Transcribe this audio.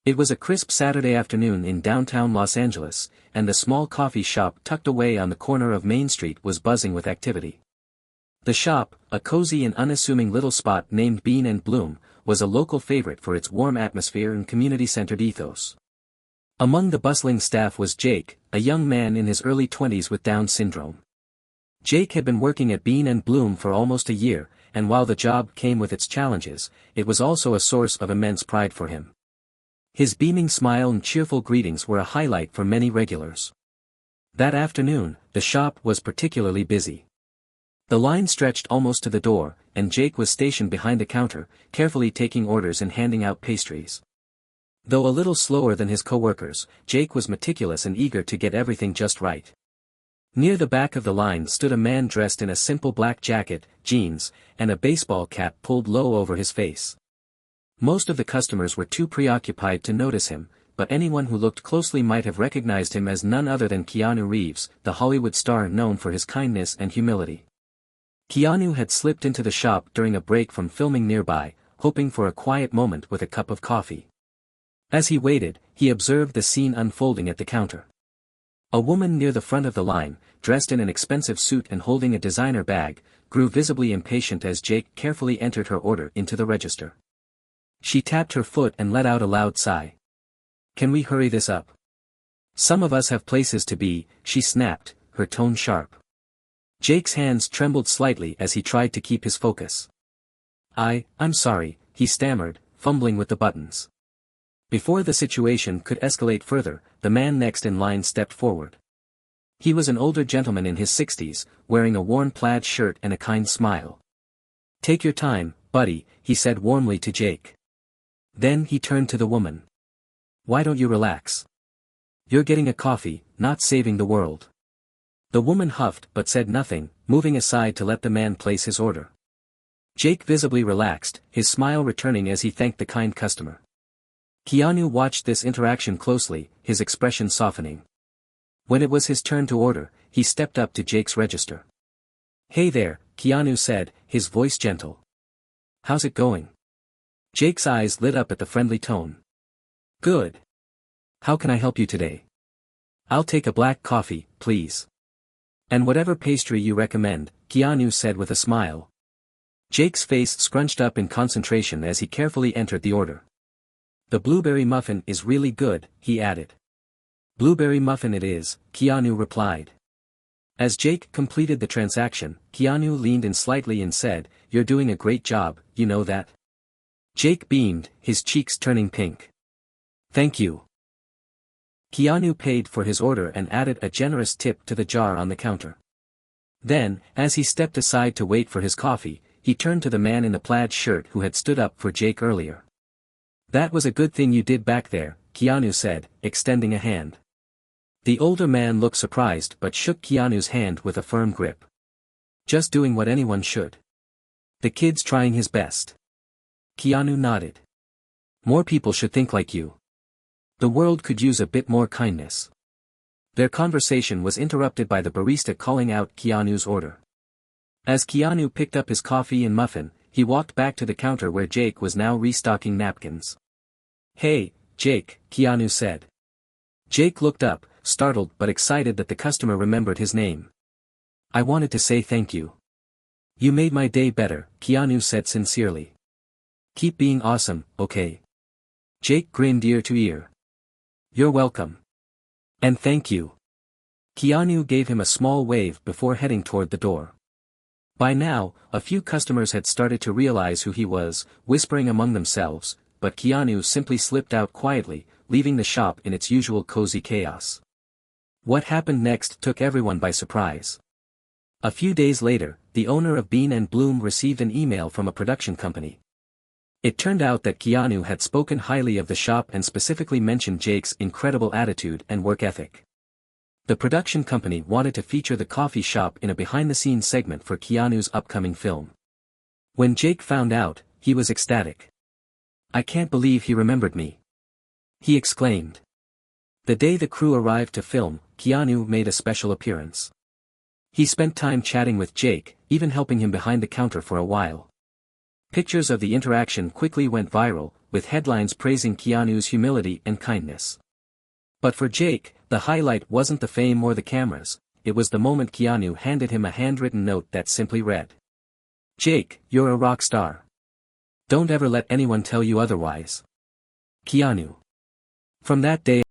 It was a crisp Saturday afternoon in downtown Los Angeles, and the small coffee shop tucked away on the corner of Main Street was buzzing with activity. The shop, a cozy and unassuming little spot named Bean and Bloom, was a local favorite for its warm atmosphere and community-centered ethos. Among the bustling staff was Jake, a young man in his early 20s with Down syndrome. Jake had been working at Bean and Bloom for almost a year, and while the job came with its challenges, it was also a source of immense pride for him. His beaming smile and cheerful greetings were a highlight for many regulars. That afternoon, the shop was particularly busy. The line stretched almost to the door, and Jake was stationed behind the counter, carefully taking orders and handing out pastries. Though a little slower than his coworkers, Jake was meticulous and eager to get everything just right. Near the back of the line stood a man dressed in a simple black jacket, jeans, and a baseball cap pulled low over his face. Most of the customers were too preoccupied to notice him, but anyone who looked closely might have recognized him as none other than Keanu Reeves, the Hollywood star known for his kindness and humility. Keanu had slipped into the shop during a break from filming nearby, hoping for a quiet moment with a cup of coffee. As he waited, he observed the scene unfolding at the counter. A woman near the front of the line, dressed in an expensive suit and holding a designer bag, grew visibly impatient as Jake carefully entered her order into the register. She tapped her foot and let out a loud sigh. "Can we hurry this up? Some of us have places to be," she snapped, her tone sharp. Jake's hands trembled slightly as he tried to keep his focus. I'm sorry," he stammered, fumbling with the buttons. Before the situation could escalate further, the man next in line stepped forward. He was an older gentleman in his 60s, wearing a worn plaid shirt and a kind smile. "Take your time, buddy," he said warmly to Jake. Then he turned to the woman. "Why don't you relax? You're getting a coffee, not saving the world." The woman huffed but said nothing, moving aside to let the man place his order. Jake visibly relaxed, his smile returning as he thanked the kind customer. Keanu watched this interaction closely, his expression softening. When it was his turn to order, he stepped up to Jake's register. "Hey there," Keanu said, his voice gentle. "How's it going?" Jake's eyes lit up at the friendly tone. "Good. How can I help you today?" "I'll take a black coffee, please." "And whatever pastry you recommend," Keanu said with a smile. Jake's face scrunched up in concentration as he carefully entered the order. "The blueberry muffin is really good," he added. "Blueberry muffin it is," Keanu replied. As Jake completed the transaction, Keanu leaned in slightly and said, "You're doing a great job, you know that?" Jake beamed, his cheeks turning pink. "Thank you." Keanu paid for his order and added a generous tip to the jar on the counter. Then, as he stepped aside to wait for his coffee, he turned to the man in the plaid shirt who had stood up for Jake earlier. "That was a good thing you did back there," Keanu said, extending a hand. The older man looked surprised but shook Keanu's hand with a firm grip. "Just doing what anyone should. The kid's trying his best." Keanu nodded. "More people should think like you. The world could use a bit more kindness." Their conversation was interrupted by the barista calling out Keanu's order. As Keanu picked up his coffee and muffin, he walked back to the counter where Jake was now restocking napkins. "Hey, Jake," Keanu said. Jake looked up, startled but excited that the customer remembered his name. "I wanted to say thank you. You made my day better," Keanu said sincerely. "Keep being awesome, okay?" Jake grinned ear to ear. "You're welcome. And thank you." Keanu gave him a small wave before heading toward the door. By now, a few customers had started to realize who he was, whispering among themselves, but Keanu simply slipped out quietly, leaving the shop in its usual cozy chaos. What happened next took everyone by surprise. A few days later, the owner of Bean and Bloom received an email from a production company. It turned out that Keanu had spoken highly of the shop and specifically mentioned Jake's incredible attitude and work ethic. The production company wanted to feature the coffee shop in a behind-the-scenes segment for Keanu's upcoming film. When Jake found out, he was ecstatic. "I can't believe he remembered me," he exclaimed. The day the crew arrived to film, Keanu made a special appearance. He spent time chatting with Jake, even helping him behind the counter for a while. Pictures of the interaction quickly went viral, with headlines praising Keanu's humility and kindness. But for Jake, the highlight wasn't the fame or the cameras, it was the moment Keanu handed him a handwritten note that simply read, "Jake, you're a rock star. Don't ever let anyone tell you otherwise. Keanu." From that day